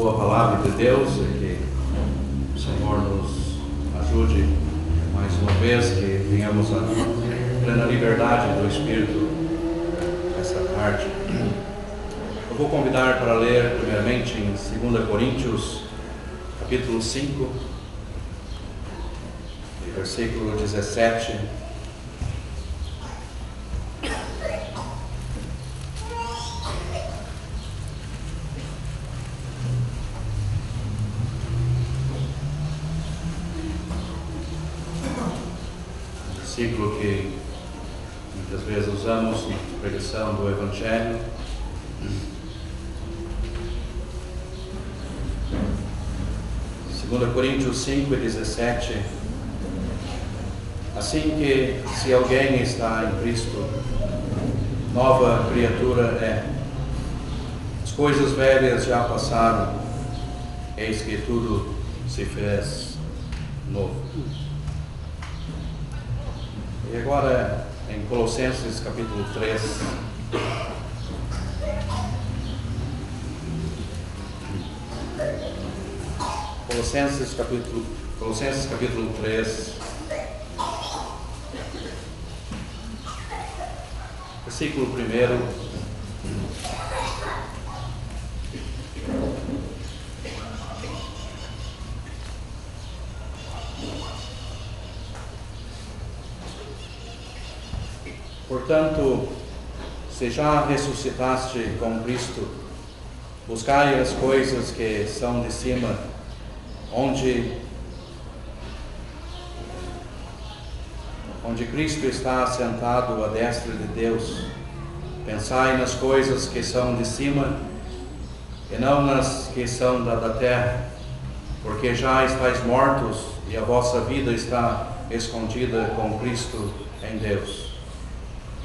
sua palavra de Deus e que o Senhor nos ajude mais uma vez, que tenhamos a plena liberdade do Espírito essa tarde. Eu vou convidar para ler primeiramente em 2 Coríntios, capítulo 5, versículo 17. Versículo que muitas vezes usamos na pregação do Evangelho. Segundo Coríntios 5, 17. Assim que, se alguém está em Cristo, nova criatura é. As coisas velhas já passaram, eis que tudo se fez novo. E agora em Colossenses capítulo 3. Colossenses capítulo 3. Versículo 1. Portanto, se já ressuscitaste com Cristo, buscai as coisas que são de cima, onde Cristo está assentado à destra de Deus. Pensai nas coisas que são de cima e não nas que são da terra, porque já estáis mortos e a vossa vida está escondida com Cristo em Deus.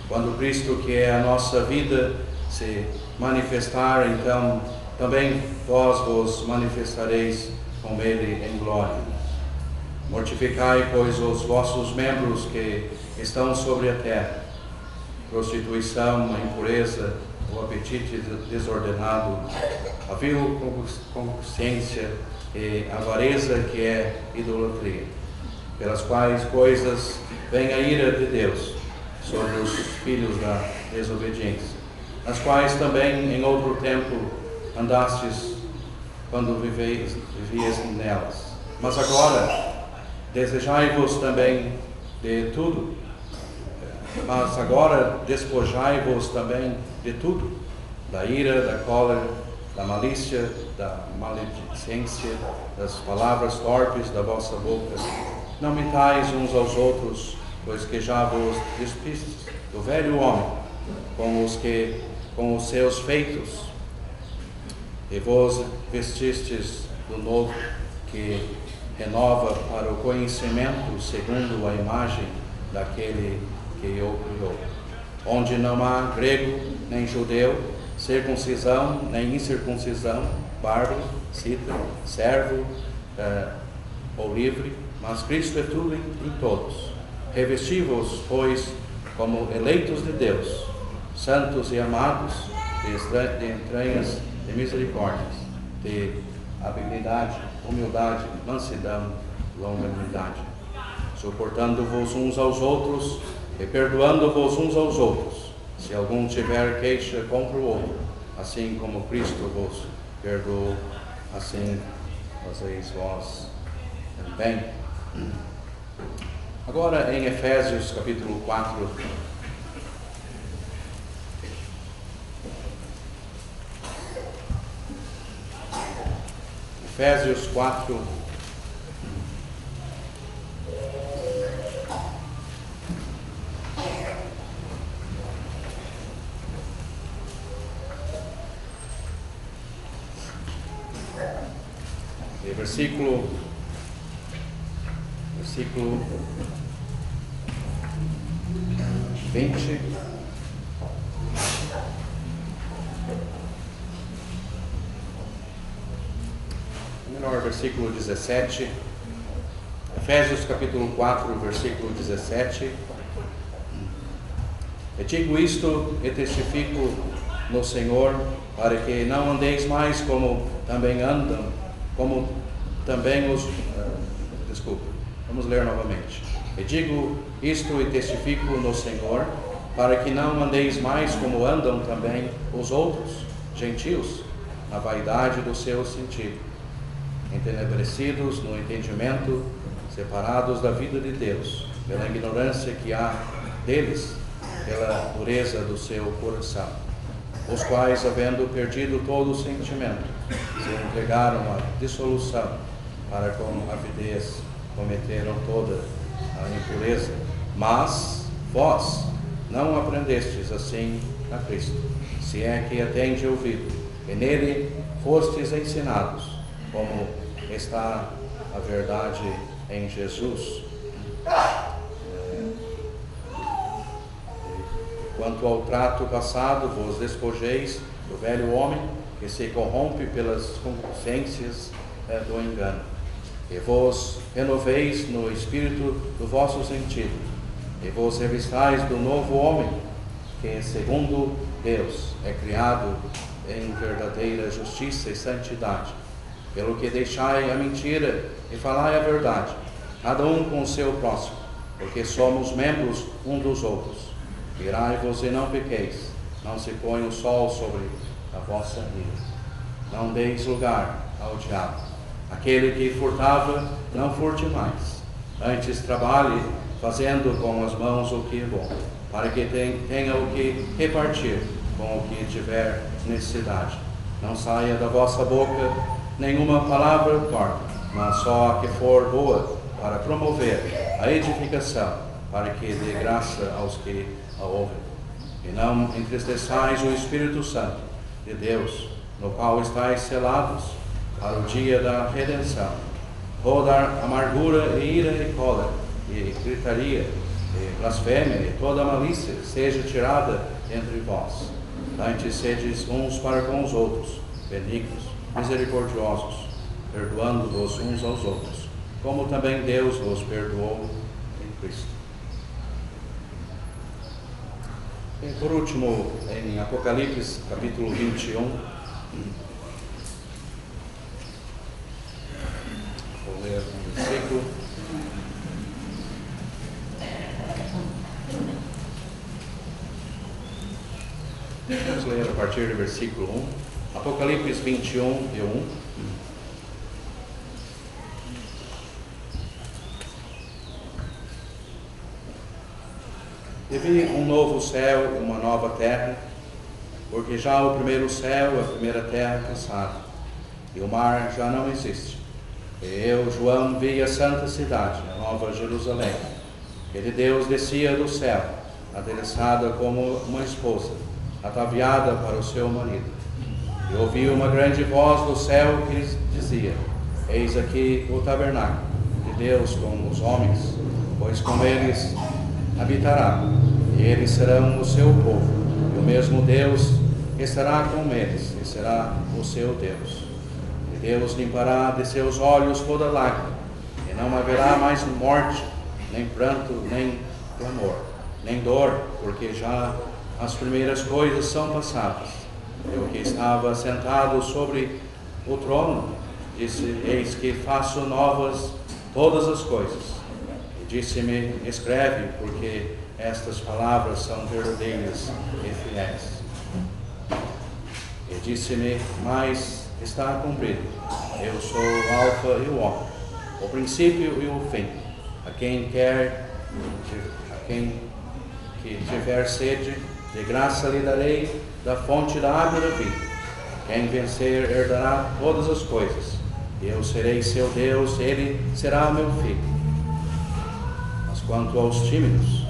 Quando Cristo, que é a nossa vida, se manifestar, então também vós vos manifestareis com Ele em glória. Mortificai, pois, os vossos membros que estão sobre a terra: prostituição, impureza, o apetite desordenado, a vil concupiscência e avareza, que é idolatria, pelas quais coisas vem a ira de Deus sobre os filhos da desobediência, nas quais também em outro tempo andastes quando vivias nelas. Mas agora desejai-vos também de tudo, mas agora despojai-vos também de tudo: da ira, da cólera, da malícia, da maledicência, das palavras torpes da vossa boca. Não mentais uns aos outros, pois que já vos despistes do velho homem com os seus feitos, e vos vestistes do novo, que renova para o conhecimento segundo a imagem daquele que o criou, onde não há grego nem judeu, circuncisão nem incircuncisão, bárbaro, cita, servo ou livre, mas Cristo é tudo em todos. Revesti-vos, pois, como eleitos de Deus, santos e amados, de entranhas de misericórdias, de habilidade, humildade, mansidão, longanimidade, suportando-vos uns aos outros e perdoando-vos uns aos outros, se algum tiver queixa contra o outro, assim como Cristo vos perdoou, assim fazeis vós também. Agora em Efésios capítulo 4. Efésios 4. Versículo 20. Menor, versículo 17. Efésios capítulo 4, versículo 17. E digo isto e testifico no Senhor, para que não andeis mais como também andam, como também os... vamos ler novamente. E digo isto e testifico no Senhor, para que não andeis mais como andam também os outros, gentios, na vaidade do seu sentido, entenebrecidos no entendimento, separados da vida de Deus, pela ignorância que há deles, pela dureza do seu coração, os quais, havendo perdido todo o sentimento, se entregaram à dissolução, para com avidez cometeram toda a impureza. Mas vós não aprendestes assim a Cristo, se é que atende ouvido, e nele fostes ensinados, como está a verdade em Jesus. Quanto ao trato passado, vos despojeis do velho homem, que se corrompe pelas concupiscências do engano, e vos renoveis no espírito do vosso sentido, e vos revistais do novo homem, que segundo Deus é criado em verdadeira justiça e santidade. Pelo que deixai a mentira e falai a verdade, cada um com o seu próximo, porque somos membros um dos outros. Irai-vos e não pequeis, não se põe o sol sobre a vossa ira. Não deis lugar ao diabo. Aquele que furtava, não furte mais. Antes trabalhe, fazendo com as mãos o que é bom, para que tenha o que repartir com o que tiver necessidade. Não saia da vossa boca nenhuma palavra torta, mas só a que for boa, para promover a edificação, para que dê graça aos que a ouvem. E não entristeçais o Espírito Santo de Deus, no qual estáis selados para o dia da redenção. Toda amargura e ira e cólera, e gritaria, e blasfêmia, e toda malícia seja tirada entre vós. Antes sedes uns para com os outros, benignos, misericordiosos, perdoando-vos uns aos outros, como também Deus vos perdoou em Cristo. E por último, em Apocalipse, capítulo 21, vou ler um versículo. Vamos ler a partir do versículo 1. Apocalipse 21 e 1. E vi um novo céu e uma nova terra, porque já o primeiro céu e a primeira terra passaram, e o mar já não existe. E eu, João, vi a santa cidade, a nova Jerusalém, que de Deus descia do céu, adereçada como uma esposa, ataviada para o seu marido. E ouvi uma grande voz do céu que dizia: Eis aqui o tabernáculo de Deus com os homens, pois com eles habitará, e eles serão o seu povo, e o mesmo Deus estará com eles, e será o seu Deus. E Deus limpará de seus olhos toda lágrima, e não haverá mais morte, nem pranto, nem clamor, nem dor, porque já as primeiras coisas são passadas. E o que estava sentado sobre o trono disse: Eis que faço novas todas as coisas. E disse-me: Escreve, porque estas palavras são verdadeiras e fiéis. E disse-me: Mas está cumprido. Eu sou o Alfa e o Ômega, o princípio e o fim. A quem que tiver sede, de graça lhe darei da fonte da água da vida. Quem vencer herdará todas as coisas. Eu serei seu Deus, ele será o meu filho. Mas quanto aos tímidos,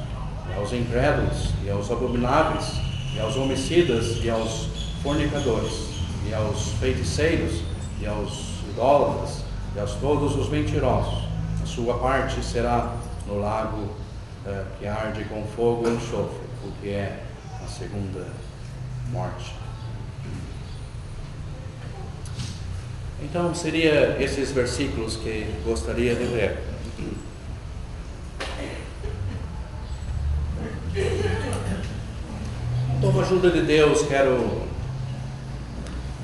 e aos incrédulos, e aos abomináveis, e aos homicidas, e aos fornicadores, e aos feiticeiros, e aos idólatras, e aos todos os mentirosos, a sua parte será no lago que arde com fogo e enxofre, o que é a segunda morte. Então, seria esses versículos que gostaria de ler. Com a ajuda de Deus, quero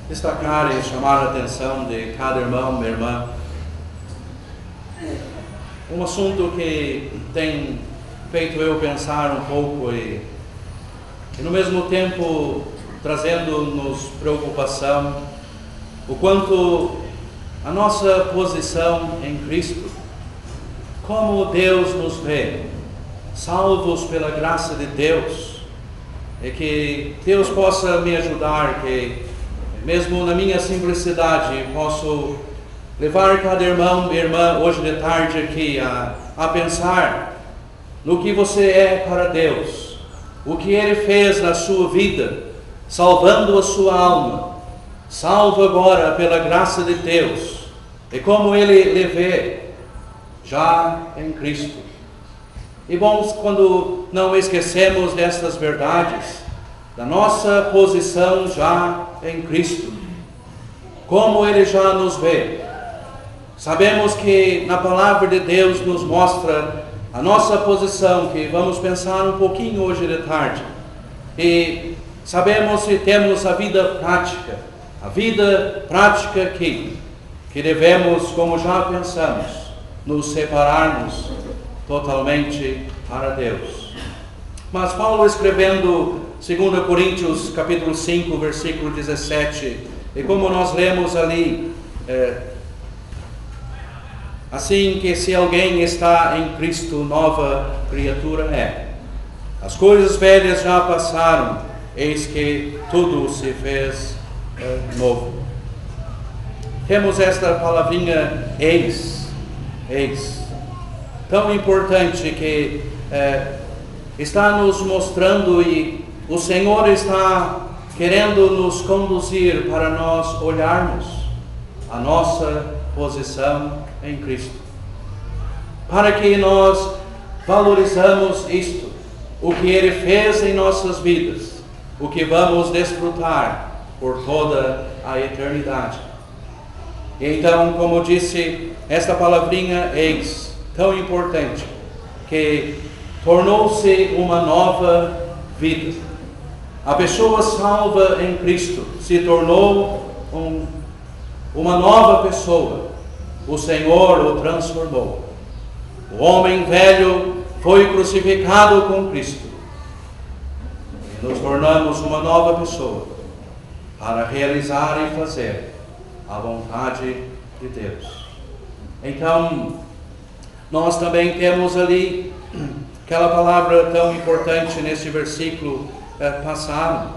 destacar e chamar a atenção de cada irmão, minha irmã. Um assunto que tem feito eu pensar um pouco e no mesmo tempo trazendo-nos preocupação, o quanto a nossa posição em Cristo, como Deus nos vê, salvos pela graça de Deus, e que Deus possa me ajudar, que mesmo na minha simplicidade posso levar cada irmão e irmã hoje de tarde aqui a pensar no que você é para Deus, o que Ele fez na sua vida, salvando a sua alma, salvo agora pela graça de Deus, e como Ele lhe vê já em Cristo. E bom, quando não esquecemos destas verdades, da nossa posição já em Cristo, como Ele já nos vê. Sabemos que na palavra de Deus nos mostra a nossa posição, que vamos pensar um pouquinho hoje de tarde. E sabemos e temos a vida prática aqui, que devemos, como já pensamos, nos separarmos totalmente para Deus. Mas Paulo, escrevendo 2 Coríntios capítulo 5, versículo 17, e como nós lemos ali, assim que se alguém está em Cristo, nova criatura é. As coisas velhas já passaram, eis que tudo se fez novo. Temos esta palavrinha eis, tão importante que está nos mostrando, e o Senhor está querendo nos conduzir para nós olharmos a nossa posição em Cristo, para que nós valorizamos isto, o que Ele fez em nossas vidas, o que vamos desfrutar por toda a eternidade. Então, como disse, esta palavrinha eis, tão importante, que tornou-se uma nova vida. A pessoa salva em Cristo se tornou uma nova pessoa. O Senhor o transformou. O homem velho foi crucificado com Cristo. E nos tornamos uma nova pessoa para realizar e fazer a vontade de Deus. Então, nós também temos ali aquela palavra tão importante nesse versículo, passaram.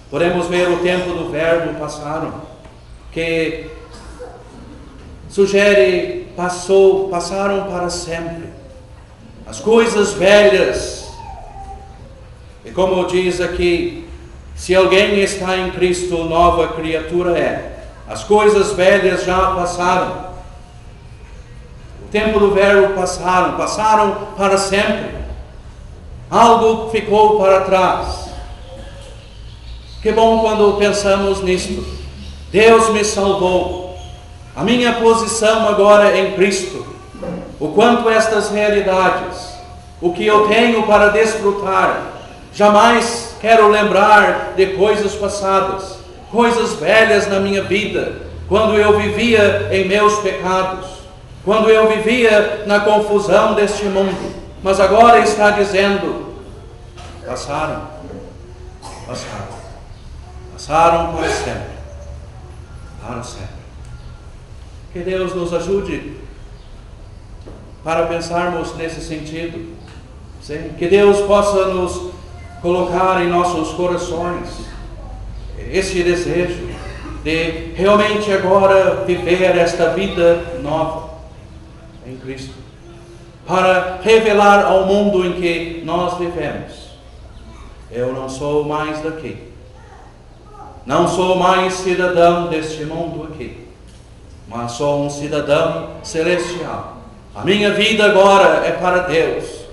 Podemos ver o tempo do verbo passaram, que sugere passaram para sempre. As coisas velhas, e como diz aqui, se alguém está em Cristo, nova criatura é. As coisas velhas já passaram. O tempo do verbo passaram para sempre. Algo ficou para trás. Que bom quando pensamos nisto. Deus me salvou. A minha posição agora em Cristo. O quanto estas realidades, o que eu tenho para desfrutar, jamais quero lembrar de coisas passadas, coisas velhas na minha vida, quando eu vivia em meus pecados, quando eu vivia na confusão deste mundo. Mas agora está dizendo, passaram para sempre, para sempre. Que Deus nos ajude para pensarmos nesse sentido. Sim? Que Deus possa nos colocar em nossos corações esse desejo de realmente agora viver esta vida nova em Cristo, para revelar ao mundo em que nós vivemos: eu não sou mais daqui, não sou mais cidadão deste mundo aqui, mas sou um cidadão celestial. A minha vida agora é para Deus.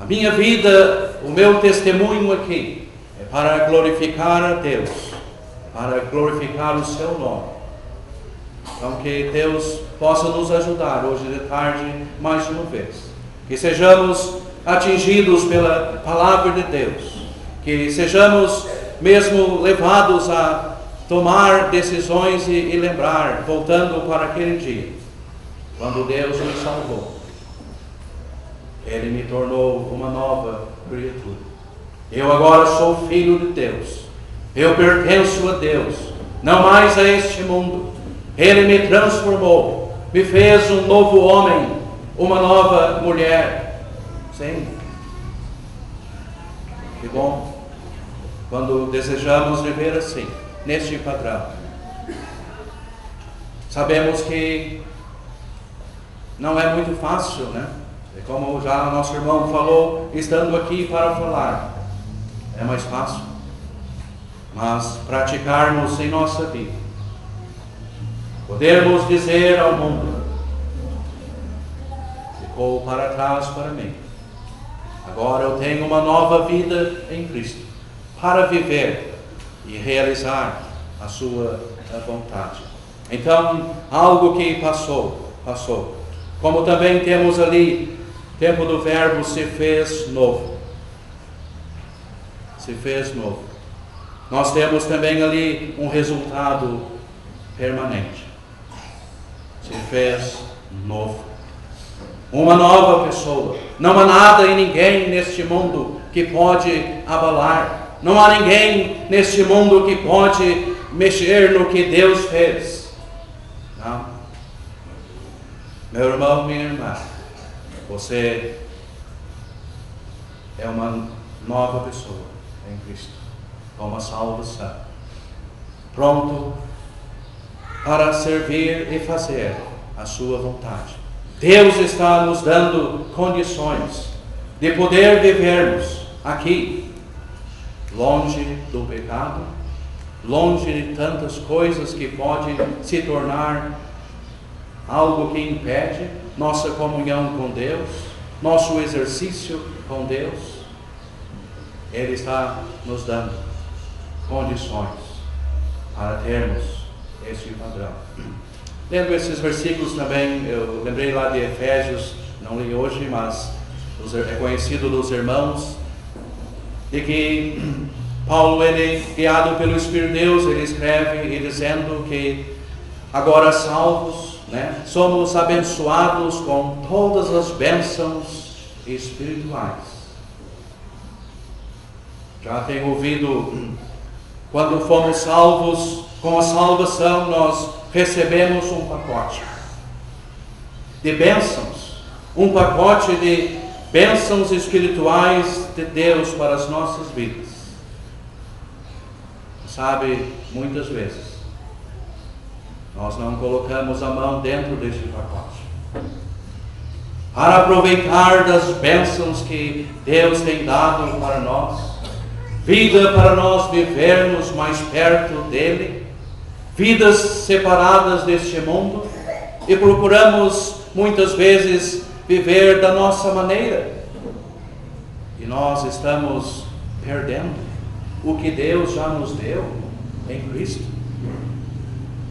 A minha vida, o meu testemunho aqui, é para glorificar a Deus, para glorificar o seu nome. Então que Deus possa nos ajudar hoje de tarde, mais uma vez. Que sejamos atingidos pela palavra de Deus. que sejamos mesmo levados a tomar decisões e lembrar, voltando para aquele dia, quando Deus me salvou. Ele me tornou uma nova criatura. Eu agora sou filho de Deus. Eu pertenço a Deus, não mais a este mundo. Ele me transformou, me fez um novo homem, uma nova mulher. Sim. Que bom quando desejamos viver assim, neste padrão. Sabemos que não é muito fácil, né? Como já nosso irmão falou, estando aqui para falar, é mais fácil. Mas praticarmos em nossa vida, podermos dizer ao mundo: ficou para trás para mim. Agora eu tenho uma nova vida em Cristo, para viver e realizar a sua vontade. Então, algo que passou. Como também temos ali, tempo do verbo se fez novo. Se fez novo. Nós temos também ali um resultado permanente. Se fez novo. Uma nova pessoa. Não há nada e ninguém neste mundo que pode abalar. Não há ninguém neste mundo que pode mexer no que Deus fez. Não. Meu irmão, minha irmã, você é uma nova pessoa em Cristo, com uma salvação, pronto para servir e fazer a sua vontade. Deus está nos dando condições de poder vivermos aqui, longe do pecado, longe de tantas coisas que podem se tornar algo que impede nossa comunhão com Deus, nosso exercício com Deus. Ele está nos dando condições para termos esse padrão. Lendo esses versículos também, eu lembrei lá de Efésios, não li hoje, mas é conhecido dos irmãos, de que Paulo, ele, guiado pelo Espírito de Deus, ele escreve e dizendo que agora salvos, somos abençoados com todas as bênçãos espirituais. Já tenho ouvido, quando fomos salvos, com a salvação nós recebemos um pacote de bênçãos, um pacote de bênçãos espirituais de Deus para as nossas vidas. Sabe, muitas vezes nós não colocamos a mão dentro desse pacote para aproveitar das bênçãos que Deus tem dado para nós, vida para nós vivermos mais perto dele, vidas separadas deste mundo, e procuramos muitas vezes viver da nossa maneira, e nós estamos perdendo o que Deus já nos deu em Cristo.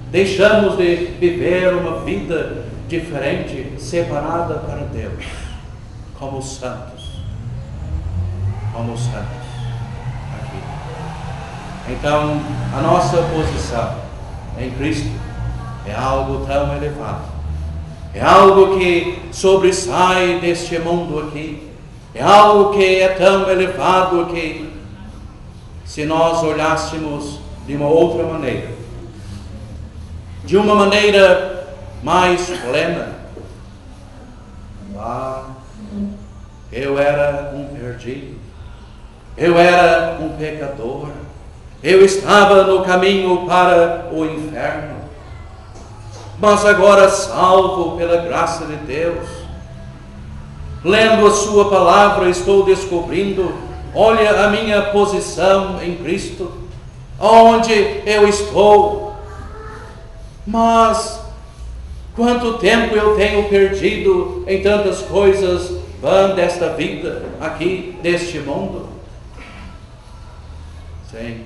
Deixamos de viver uma vida diferente, separada para Deus, como santos aqui. Então, a nossa posição em Cristo é algo tão elevado, é algo que sobressai deste mundo aqui, é algo que é tão elevado que, se nós olhássemos de uma outra maneira, de uma maneira mais plena, eu era um perdido, eu era um pecador, eu estava no caminho para o inferno, mas agora salvo pela graça de Deus, lendo a sua palavra, estou descobrindo, olha a minha posição em Cristo, onde eu estou. Mas quanto tempo eu tenho perdido em tantas coisas vãs desta vida, aqui, deste mundo? Sim.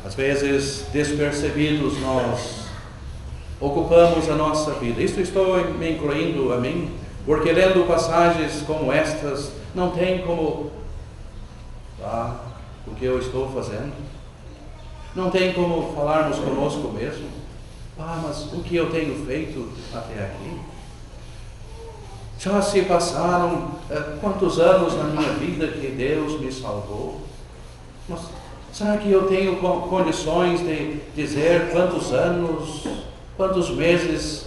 Às vezes, despercebidos, nós ocupamos a nossa vida. Isto estou me incluindo a mim, porque lendo passagens como estas, não tem como que eu estou fazendo? Não tem como falarmos conosco mesmo? Mas o que eu tenho feito até aqui? Já se passaram quantos anos na minha vida que Deus me salvou? Mas será que eu tenho condições de dizer quantos anos, quantos meses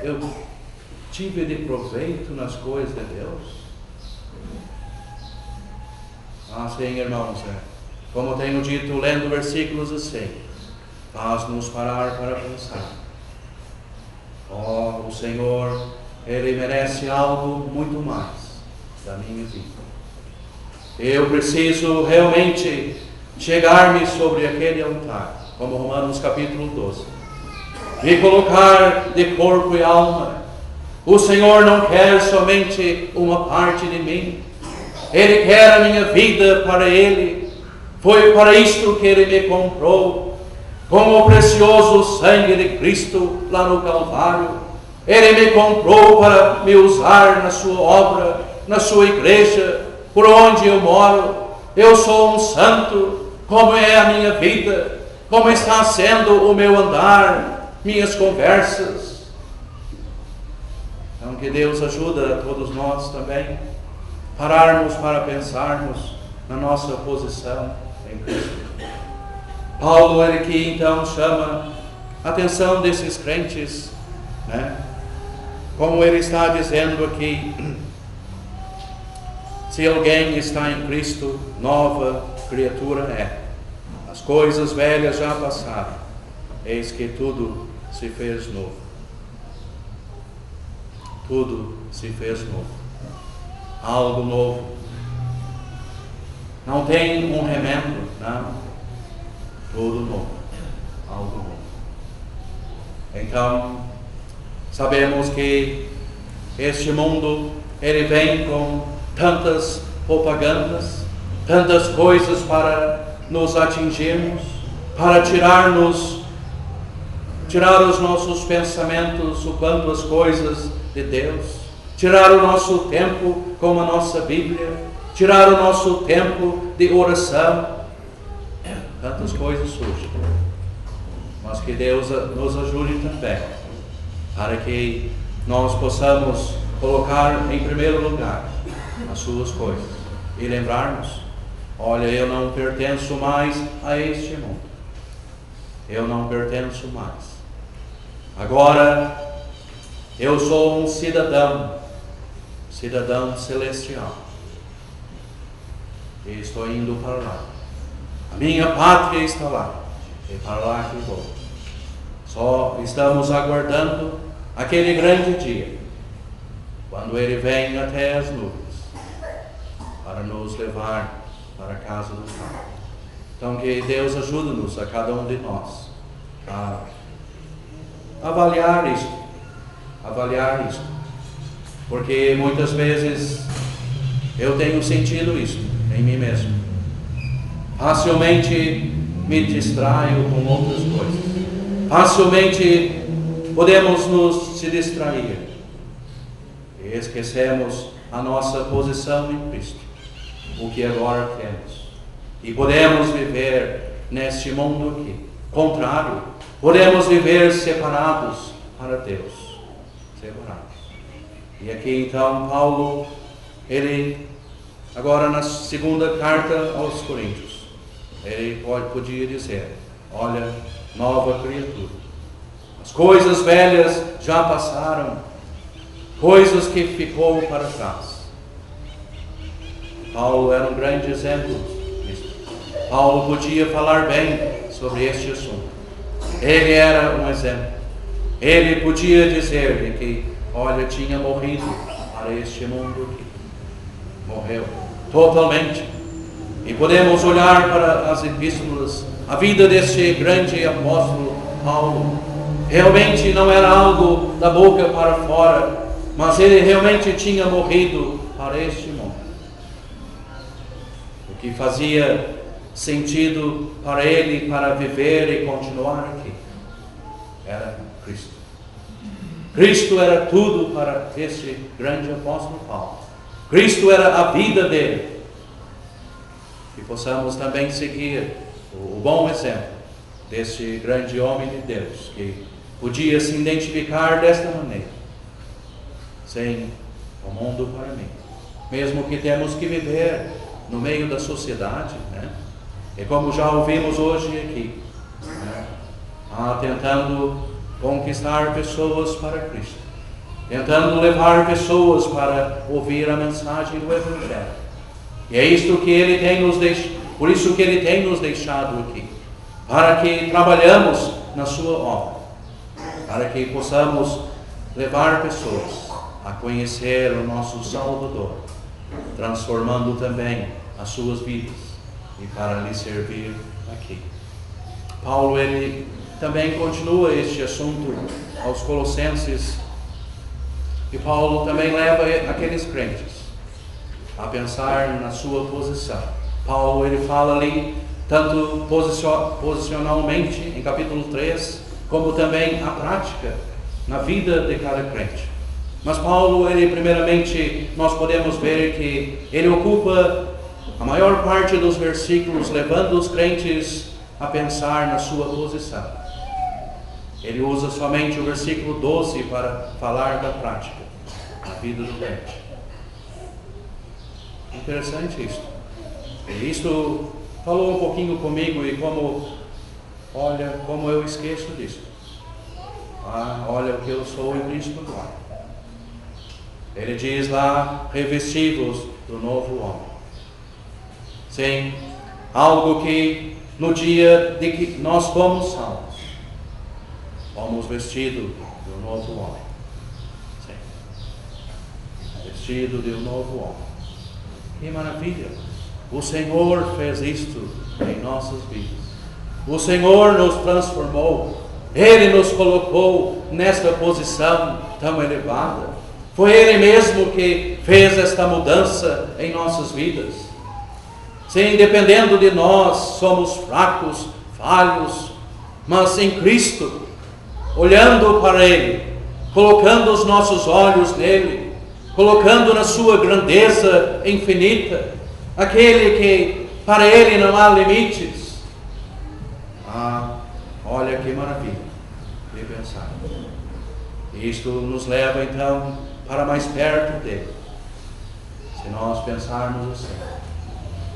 eu tive de proveito nas coisas de Deus? Sim, irmãos, como tenho dito, lendo versículos assim, faz-nos parar para pensar. O Senhor, Ele merece algo muito mais da minha vida. Eu preciso realmente chegar-me sobre aquele altar, como Romanos capítulo 12, me colocar de corpo e alma. O Senhor não quer somente uma parte de mim, Ele quer a minha vida para Ele. Foi para isto que Ele me comprou, com o precioso sangue de Cristo lá no Calvário. Ele me comprou para me usar na sua obra, na sua igreja, por onde eu moro. Eu sou um santo. Como é a minha vida? Como está sendo o meu andar, minhas conversas? Então que Deus ajude a todos nós também pararmos para pensarmos na nossa posição em Cristo. Paulo, ele aqui então chama a atenção desses crentes, como ele está dizendo aqui, se alguém está em Cristo, nova criatura é. As coisas velhas já passaram, eis que tudo se fez novo. Tudo se fez novo. Algo novo. Não tem um remendo, não. Tudo novo. Algo novo. Então, sabemos que este mundo, ele vem com tantas propagandas, tantas coisas para nos atingirmos, para tirar os nossos pensamentos o quanto as coisas de Deus, tirar o nosso tempo com a nossa Bíblia, tirar o nosso tempo de oração. Tantas coisas surgem, mas que Deus nos ajude também, para que nós possamos colocar em primeiro lugar as suas coisas e lembrarmos: olha, eu não pertenço mais a este mundo, eu não pertenço mais. Agora eu sou um cidadão celestial, e estou indo para lá. A minha pátria está lá, e para lá que vou. Só estamos aguardando aquele grande dia, quando Ele vem até as nuvens, para nos levar para a casa do Pai. Então que Deus ajude-nos, a cada um de nós, a avaliar isto, porque muitas vezes eu tenho sentido isso em mim mesmo. Facilmente me distraio com outras coisas, facilmente podemos nos se distrair e esquecemos a nossa posição em Cristo, o que agora temos, e podemos viver neste mundo aqui contrário, podemos viver separados para Deus, separados. E aqui então Paulo, ele agora na segunda carta aos Coríntios, ele podia dizer: olha, nova criatura, as coisas velhas já passaram, coisas que ficou para trás. Paulo era um grande exemplo disso. Paulo podia falar bem sobre este assunto. Ele era um exemplo. Ele podia dizer que, olha, tinha morrido para este mundo aqui. Morreu totalmente. E podemos olhar para as epístolas, a vida deste grande apóstolo Paulo. Realmente não era algo da boca para fora, mas ele realmente tinha morrido para este mundo. O que fazia sentido para ele, para viver e continuar aqui, era Cristo. Cristo era tudo para este grande apóstolo Paulo. Cristo era a vida dele. que possamos também seguir o bom exemplo deste grande homem de Deus, que podia se identificar desta maneira: sem o mundo para mim. Mesmo que temos que viver no meio da sociedade, né? E como já ouvimos hoje aqui, né? Tentando conquistar pessoas para Cristo, tentando levar pessoas para ouvir a mensagem do Evangelho. E é isto que Ele tem nos deixado, por isso que Ele tem nos deixado aqui, para que trabalhamos na sua obra, para que possamos levar pessoas a conhecer o nosso Salvador, transformando também as suas vidas e para lhe servir aqui. Paulo, ele também continua este assunto aos Colossenses, e Paulo também leva aqueles crentes a pensar na sua posição. Paulo, ele fala ali tanto posicionalmente em capítulo 3, como também a prática na vida de cada crente. Mas Paulo, ele primeiramente, nós podemos ver que ele ocupa a maior parte dos versículos levando os crentes a pensar na sua posição. Ele usa somente o versículo 12 para falar da prática na vida do crente. Interessante isso. E isto falou um pouquinho comigo, e como eu esqueço disso. Olha o que eu sou em Cristo agora. Ele diz lá: revestivos do novo homem. Sim, algo que no dia de que nós fomos salvos, fomos vestidos do novo homem. Sim, vestido de um novo homem. Que maravilha! O Senhor fez isto em nossas vidas. O Senhor nos transformou. Ele nos colocou nesta posição tão elevada. Foi Ele mesmo que fez esta mudança em nossas vidas. Sim, dependendo de nós, somos fracos, falhos, mas em Cristo, olhando para Ele, colocando os nossos olhos nele, colocando na sua grandeza infinita, aquele que para Ele não há limites. Olha que maravilha de pensar. Isto nos leva então para mais perto dele, se nós pensarmos assim.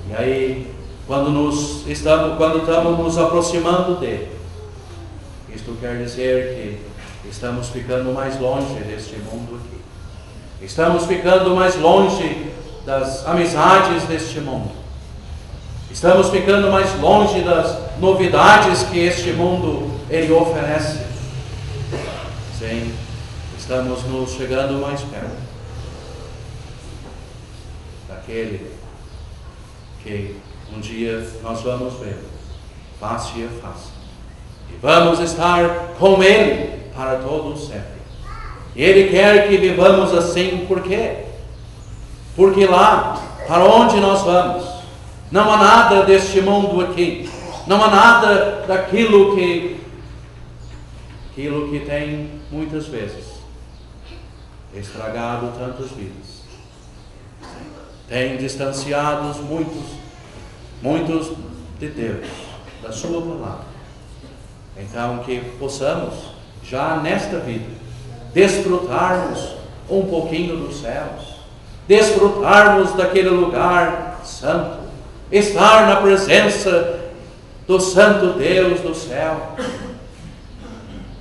E aí, quando estamos nos aproximando dele, isto quer dizer que estamos ficando mais longe deste mundo aqui. Estamos ficando mais longe das amizades deste mundo. Estamos ficando mais longe das novidades que este mundo ele oferece. Sim, estamos nos chegando mais perto daquele que um dia nós vamos ver face a face. E vamos estar com Ele para todo sempre. E Ele quer que vivamos assim. Por quê? Porque lá, para onde nós vamos, não há nada deste mundo aqui. Não há nada daquilo que tem muitas vezes estragado tantas vidas. Tem distanciado muitos de Deus, da sua palavra. Então que possamos, já nesta vida, desfrutarmos um pouquinho dos céus, desfrutarmos daquele lugar santo, estar na presença do santo Deus do céu.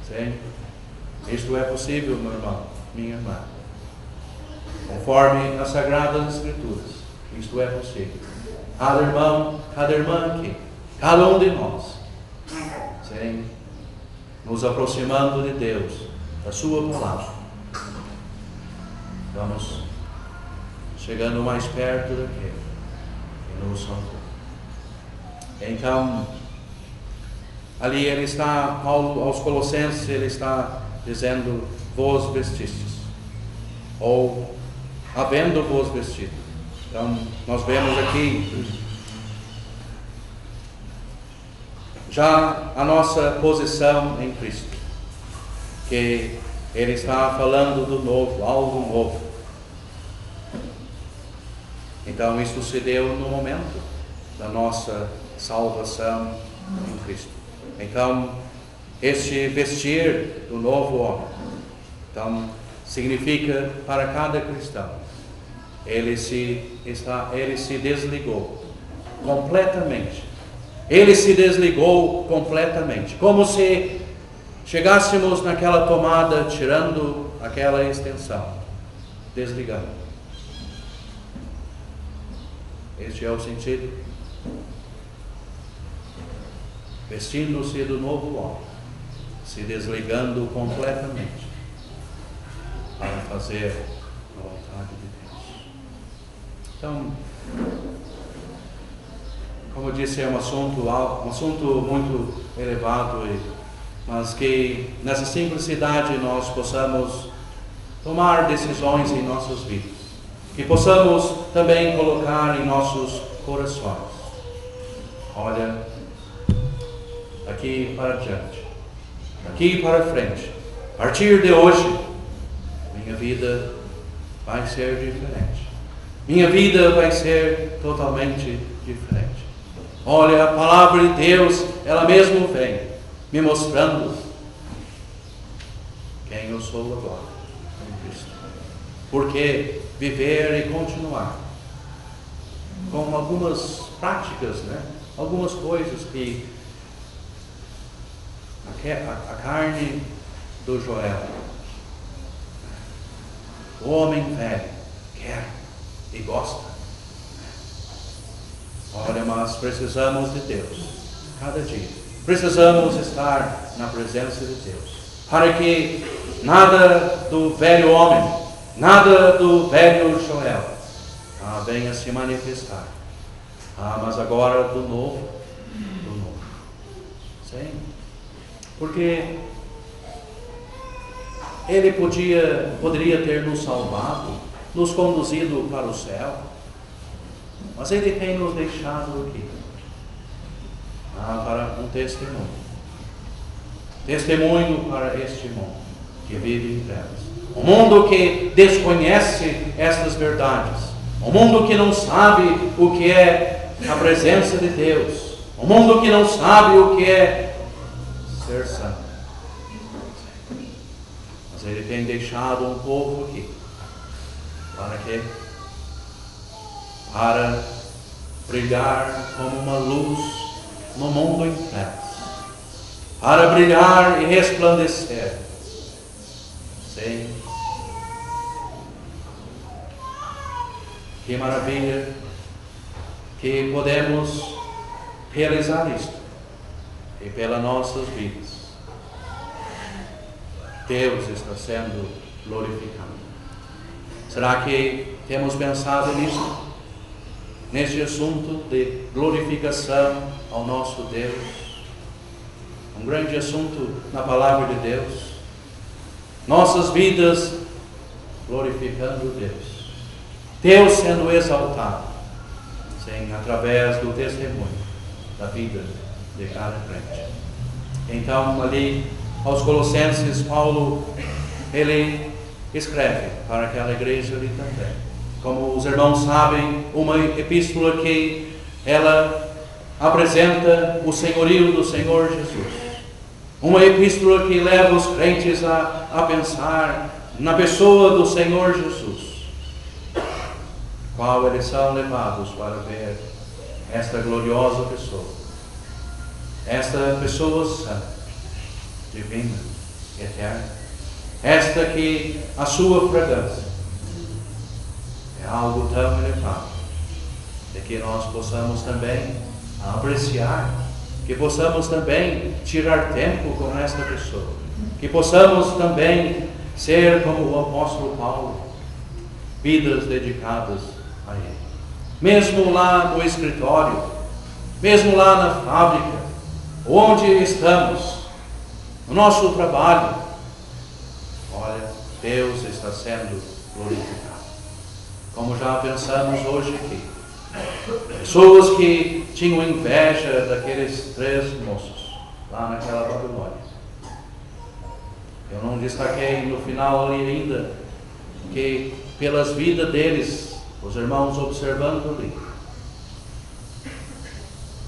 Sim, isto é possível, meu irmão, minha irmã. Conforme as Sagradas Escrituras, isto é possível. Cada irmão, cada irmã aqui, cada um de nós, sim, nos aproximando de Deus, da sua palavra, vamos chegando mais perto daquele que nos salvou. Então, ali ele está, Paulo aos Colossenses, ele está dizendo: vos vestistes, ou havendo-vos vestido. Então, nós vemos aqui já a nossa posição em Cristo, que ele está falando do novo, algo novo. Então, isso se deu no momento da nossa salvação em Cristo. Então, este vestir do novo homem, então, significa para cada cristão, ele se desligou completamente. Ele se desligou completamente, como se chegássemos naquela tomada, tirando aquela extensão, desligando. Este é o sentido. Vestindo-se do novo homem, se desligando completamente para fazer a vontade de Deus. Então, como eu disse, é um assunto muito elevado, mas que nessa simplicidade nós possamos tomar decisões em nossas vidas, que possamos também colocar em nossos corações. Olha, daqui para diante, daqui para frente, a partir de hoje, minha vida vai ser diferente. Minha vida vai ser totalmente diferente. Olha, a palavra de Deus, ela mesmo vem me mostrando quem eu sou agora em Cristo. Porque viver e continuar com algumas práticas, algumas coisas que a carne do Joel, o homem velho, quer e gosta. Olha, mas precisamos de Deus cada dia. Precisamos estar na presença de Deus, para que nada do velho homem, nada do velho Joel venha se manifestar. Mas agora do novo. Sim. Porque Ele poderia ter nos salvado, nos conduzido para o céu, mas Ele tem nos deixado aqui para um testemunho. Testemunho para este mundo que vive em trevas. Um mundo que desconhece estas verdades. Um mundo que não sabe o que é a presença de Deus. Um mundo que não sabe o que é ser santo. Mas Ele tem deixado um povo aqui. Para quê? Para brilhar como uma luz no mundo em trevas. Para brilhar e resplandecer. Sim. Que maravilha que podemos realizar isto. E pelas nossas vidas, Deus está sendo glorificado. Será que temos pensado nisso? Neste assunto de glorificação ao nosso Deus? Um grande assunto na palavra de Deus. Nossas vidas glorificando Deus. Deus sendo exaltado, sim, através do testemunho da vida de cada crente. Então, ali, aos Colossenses, Paulo, ele escreve para aquela igreja ali também. Como os irmãos sabem, uma epístola que ela apresenta o senhorio do Senhor Jesus. Uma epístola que leva os crentes a pensar na pessoa do Senhor Jesus. Qual eles são levados para ver esta gloriosa pessoa. Esta pessoa santa, divina, eterna. Esta que a sua fragrância é algo tão elevado, de que nós possamos também apreciar, que possamos também tirar tempo com esta pessoa, que possamos também ser como o apóstolo Paulo, vidas dedicadas a Ele. Mesmo lá no escritório, mesmo lá na fábrica, onde estamos, no nosso trabalho, olha, Deus está sendo glorificado. Como já pensamos hoje aqui, pessoas que tinham inveja daqueles 3 moços lá naquela Babilônia. Eu não destaquei no final ali ainda que pelas vidas deles, os irmãos observando ali,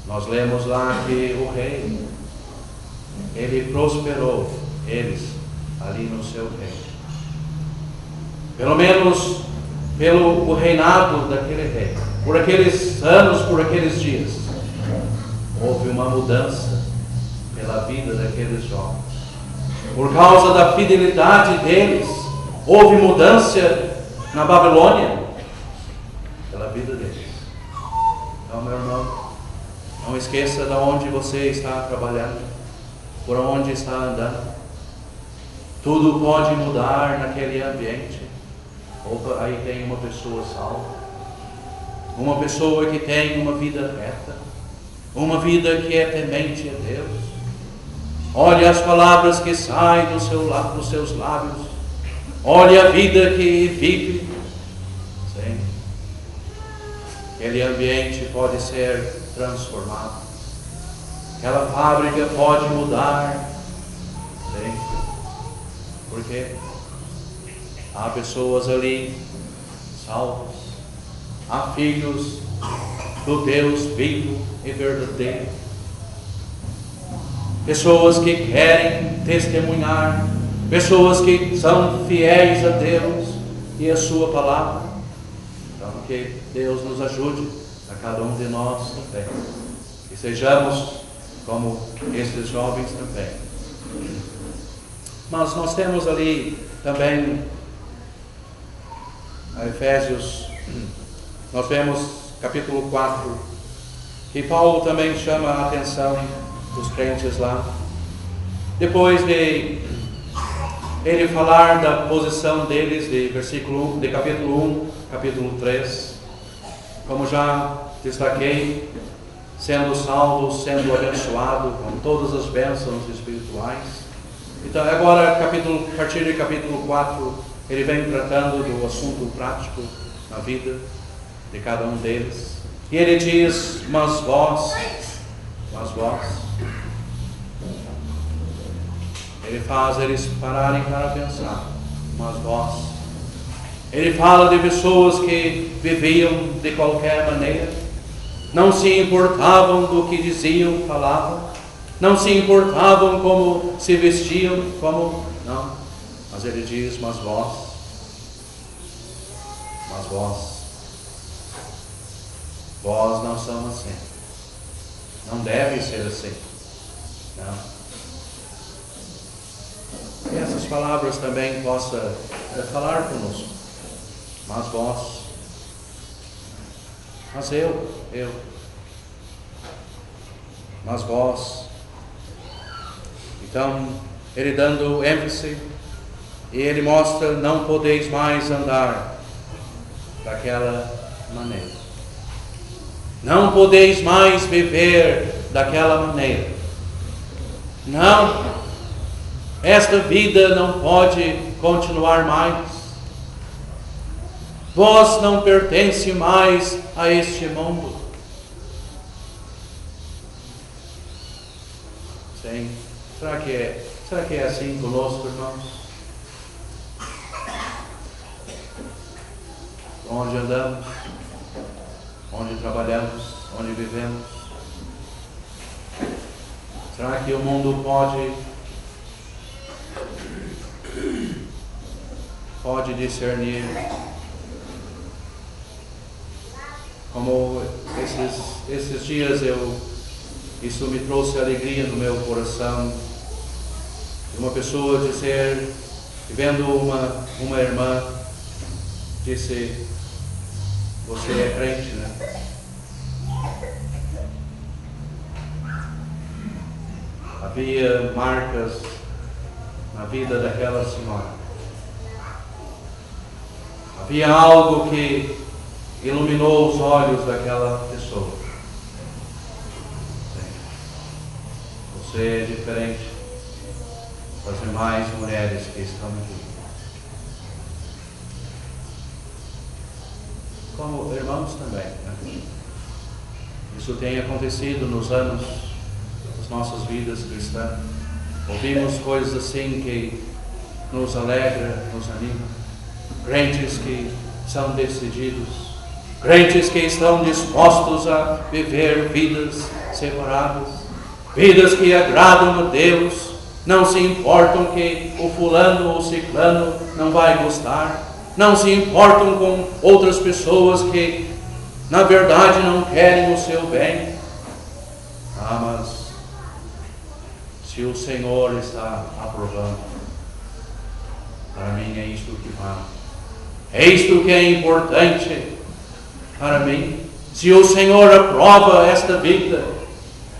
Nós lemos lá que o rei, ele prosperou eles ali no seu reino. Pelo menos pelo reinado daquele rei. Por aqueles anos, por aqueles dias, houve uma mudança pela vida daqueles jovens. Por causa da fidelidade deles, houve mudança na Babilônia pela vida deles. Então, meu irmão, não esqueça de onde você está trabalhando, por onde está andando. Tudo pode mudar naquele ambiente. Opa, aí tem uma pessoa salva, uma pessoa que tem uma vida reta, uma vida que é temente a Deus. Olhe as palavras que saem dos seus lábios, olhe a vida que vive. Sim. Aquele ambiente pode ser transformado, aquela fábrica pode mudar. Sim. Por quê? Há pessoas ali salvas, há filhos do Deus vivo e verdadeiro, pessoas que querem testemunhar, pessoas que são fiéis a Deus e a sua palavra. Então, que Deus nos ajude, a cada um de nós também, que sejamos como esses jovens também. Mas nós temos ali também a Efésios, nós vemos capítulo 4, que Paulo também chama a atenção dos crentes lá. Depois de ele falar da posição deles, de capítulo 1, capítulo 3, como já destaquei, sendo salvo, sendo abençoado com todas as bênçãos espirituais. Então agora, a partir do capítulo 4, ele vem tratando do assunto prático na vida de cada um deles. E ele diz, mas vós, ele faz eles pararem para pensar, mas vós. Ele fala de pessoas que viviam de qualquer maneira, não se importavam do que diziam, falavam, não se importavam como se vestiam, não. Mas ele diz, mas vós, vós não são assim, não deve ser assim, não. E essas palavras também possa falar conosco, mas vós, mas eu, mas vós. Então, ele dando ênfase, e ele mostra, não podeis mais andar daquela maneira. Não podeis mais viver daquela maneira. Não, esta vida não pode continuar mais. Vós não pertencem mais a este mundo. Sim. Será que é assim conosco, irmãos? Onde andamos, onde trabalhamos, onde vivemos? Será que o mundo pode discernir? Como esses dias isso me trouxe alegria no meu coração, de uma pessoa dizer, vendo uma irmã, disse, você é crente, né? Havia marcas na vida daquela senhora. Havia algo que iluminou os olhos daquela pessoa. Sim. Você é diferente das demais mulheres que estão aqui. Como irmãos também, né? Isso tem acontecido nos anos das nossas vidas cristãs. Ouvimos coisas assim que nos alegra, nos anima. Crentes que são decididos, crentes que estão dispostos a viver vidas separadas, vidas que agradam a Deus, não se importam que o fulano ou ciclano não vai gostar, não se importam com outras pessoas que na verdade não querem o seu bem. Mas se o Senhor está aprovando, para mim é isto que vale. É isto que é importante para mim. Se o Senhor aprova esta vida,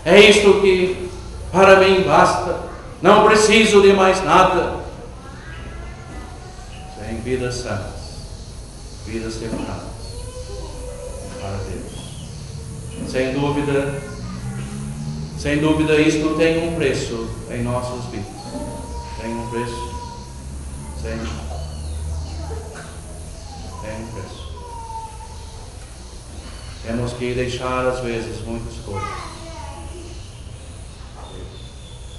é isto que para mim basta. Não preciso de mais nada. Sem vidas santas, vidas separadas para Deus. Sem dúvida isto tem um preço em nossas vidas. Tem um preço. Tem um preço. Temos que deixar às vezes muitas coisas.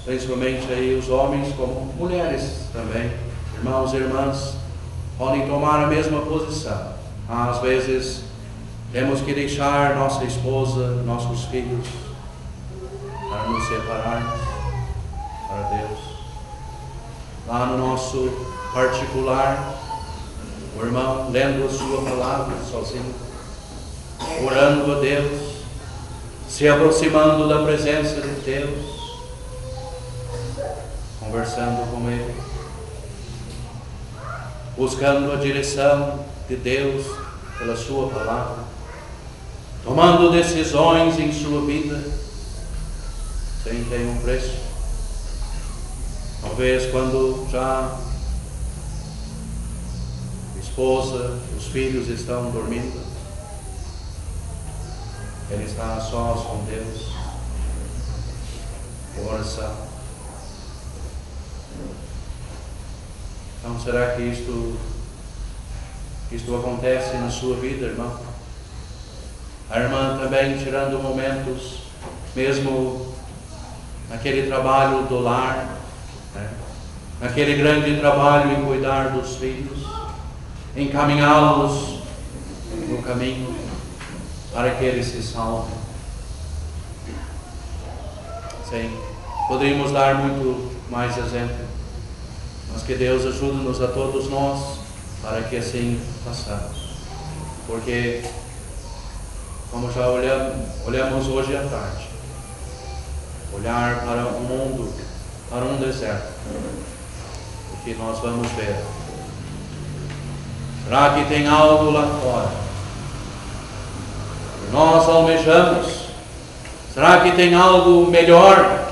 Principalmente aí os homens como mulheres também. Irmãos e irmãs podem tomar a mesma posição. Às vezes temos que deixar nossa esposa, nossos filhos, para nos separarmos para Deus. Lá no nosso particular, o irmão lendo a sua palavra sozinho, orando a Deus, se aproximando da presença de Deus, conversando com Ele, buscando a direção de Deus pela sua palavra, tomando decisões em sua vida. Sim, tem um preço. Talvez quando já a esposa, os filhos estão dormindo, ele está a sós com Deus, em oração. Então, será que isto acontece na sua vida, irmão? A irmã também tirando momentos, mesmo naquele trabalho do lar, né? Naquele grande trabalho em cuidar dos filhos, encaminhá-los no caminho para que eles se salvem. Sim, poderíamos dar muito mais exemplo, mas que Deus ajude-nos a todos nós para que assim façamos. Porque, como já olhamos hoje à tarde, olhar para um mundo, para um deserto, o que nós vamos ver? Será que tem algo lá fora que nós almejamos? Será que tem algo melhor?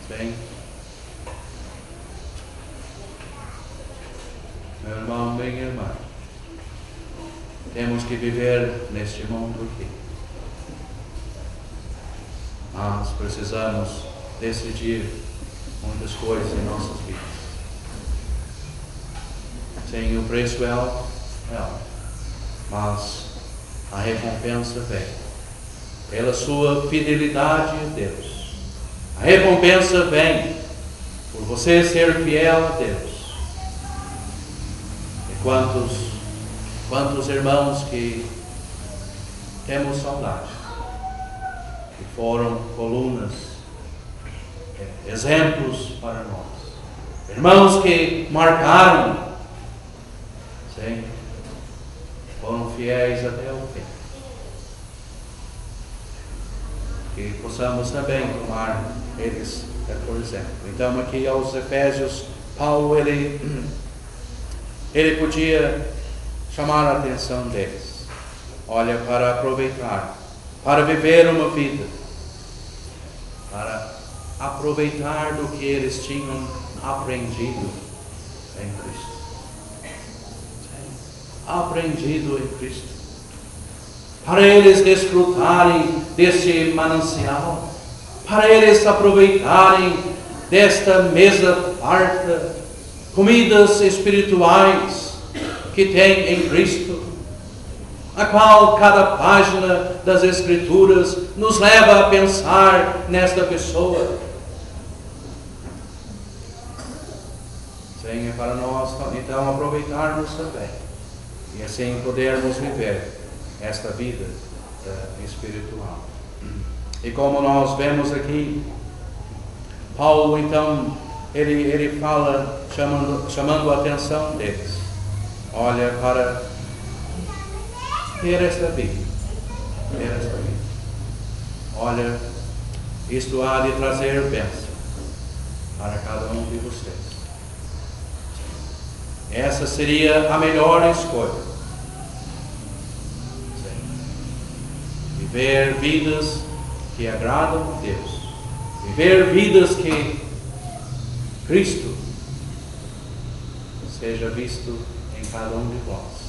Sim. Meu irmão, minha irmã, temos que viver neste mundo aqui. Mas precisamos decidir muitas coisas em nossas vidas. Sim, o preço é alto, mas a recompensa vem pela sua fidelidade a Deus. A recompensa vem por você ser fiel a Deus. E quantos irmãos que temos saudade, que foram colunas, exemplos para nós. Irmãos que marcaram, sim, foram fiéis até o fim. Que possamos também tomar eles por exemplo. Então aqui aos Efésios, Paulo ele podia chamar a atenção deles. Olha, para aproveitar, para viver uma vida, para aproveitar do que eles tinham aprendido em Cristo. Aprendido em Cristo. Para eles desfrutarem desse manancial, para eles aproveitarem desta mesa farta, comidas espirituais que tem em Cristo, a qual cada página das Escrituras nos leva a pensar nesta pessoa. Sim, é para nós então aproveitarmos também e assim podermos viver esta vida espiritual. E como nós vemos aqui, Paulo então, ele fala, chamando a atenção deles. Olha para ter esta vida. Olha, isto há de trazer bênção para cada um de vocês. Essa seria a melhor escolha. Viver vidas que agradam a Deus. Viver vidas que Cristo seja visto em cada um de vós.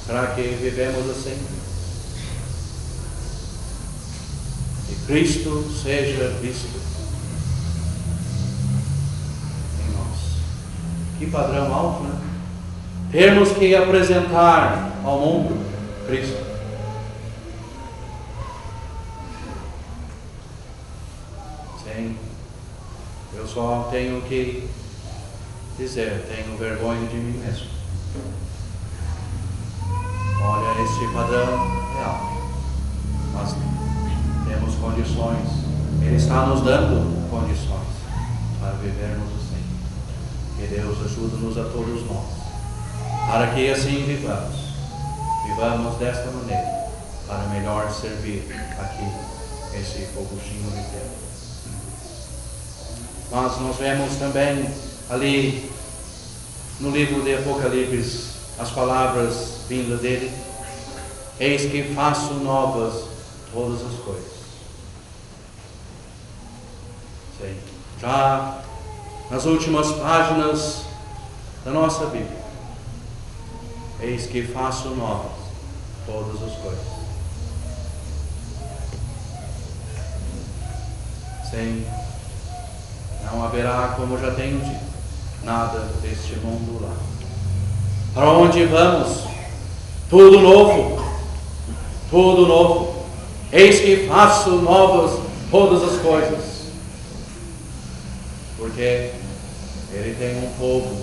Será que vivemos assim? Que Cristo seja visto em nós. Que padrão alto, né? Temos que apresentar ao mundo Cristo. Sim, eu só tenho que dizer, tenho vergonha de mim mesmo. Olha, este padrão é alto. Nós temos condições. Ele está nos dando condições para vivermos assim. Que Deus ajude-nos a todos nós, para que assim vivamos desta maneira, para melhor servir aqui esse pouquinho de tempo. Mas nós vemos também ali no livro de Apocalipse as palavras vindas dele: eis que faço novas todas as coisas. Sim. Já nas últimas páginas da nossa Bíblia, eis que faço novas todas as coisas. Sim, não haverá, como já tenho dito, nada deste mundo lá. Para onde vamos? Tudo novo. Tudo novo. Eis que faço novas todas as coisas. Porque Ele tem um povo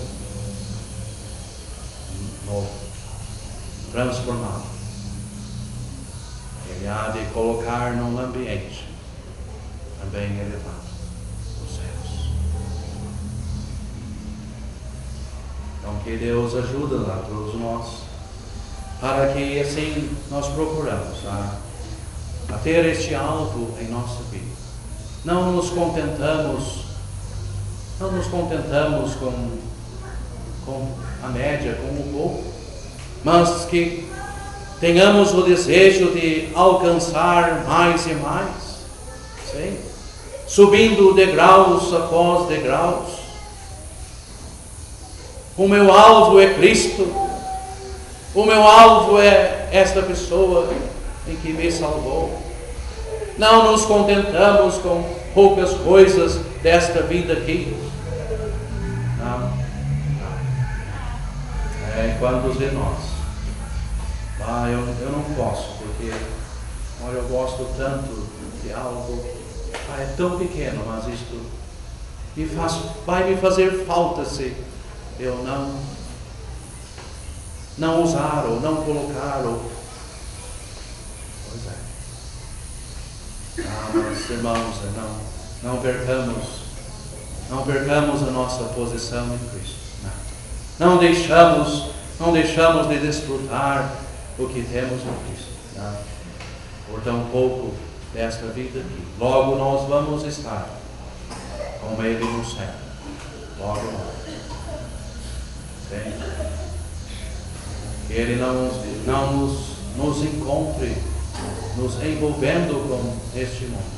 novo, transformado. Ele há de colocar num ambiente também elevado, os céus. Então que Deus ajude a todos nós, para que assim nós procuramos a ter este alvo em nossa vida. Não nos contentamos com a média, com o pouco, mas que tenhamos o desejo de alcançar mais e mais, sim? Subindo degraus após degraus. O meu alvo é Cristo, o meu alvo é esta pessoa em que me salvou. Não nos contentamos com poucas coisas desta vida aqui. Não. Quantos de nós? Eu não posso, porque olha, eu gosto tanto de algo, é tão pequeno, mas isto vai me fazer falta se eu não usar ou não colocar. Pois é. Mas irmãos, não percamos a nossa posição em Cristo. Não deixamos de desfrutar o que temos em Cristo. Por tão pouco desta vida aqui. Logo nós vamos estar com Ele no céu. Logo nós. Sim. Que Ele não nos encontre nos envolvendo com este mundo.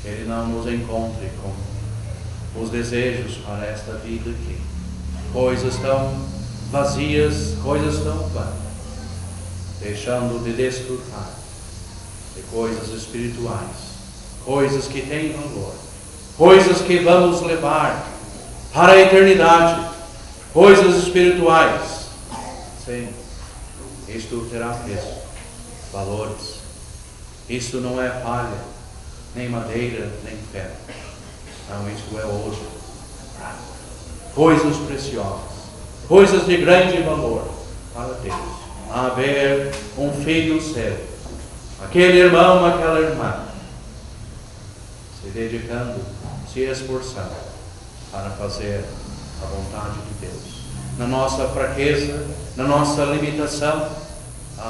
Que Ele não nos encontre com os desejos para esta vida aqui. Coisas tão vazias, coisas tão vãs. Deixando de desfrutar de coisas espirituais. Coisas que têm valor. Coisas que vamos levar para a eternidade. Coisas espirituais. Sim, isto terá preço, valores. Isto não é palha, nem madeira, nem ferro. Não, isto é ouro, prata. Coisas preciosas, coisas de grande valor para Deus. Haver um filho seu aquele irmão, aquela irmã, se dedicando, se esforçando para fazer a vontade de Deus. Na nossa fraqueza, na nossa limitação,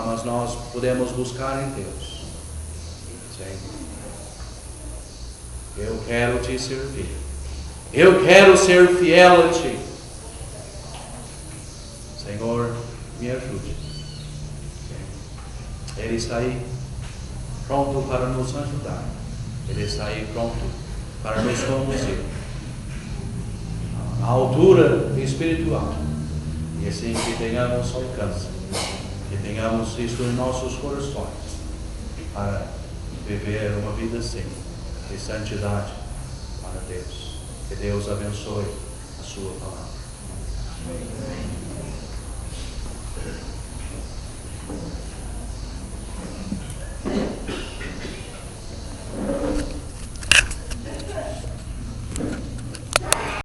mas nós podemos buscar em Deus. Senhor, eu quero te servir. Eu quero ser fiel a ti. Senhor, me ajude. Ele está aí pronto para nos ajudar. Ele está aí pronto para nos conduzir à altura espiritual. E assim que tenhamos alcance, que tenhamos isso em nossos corações, para viver uma vida assim, de santidade para Deus. Que Deus abençoe a sua palavra. Amém.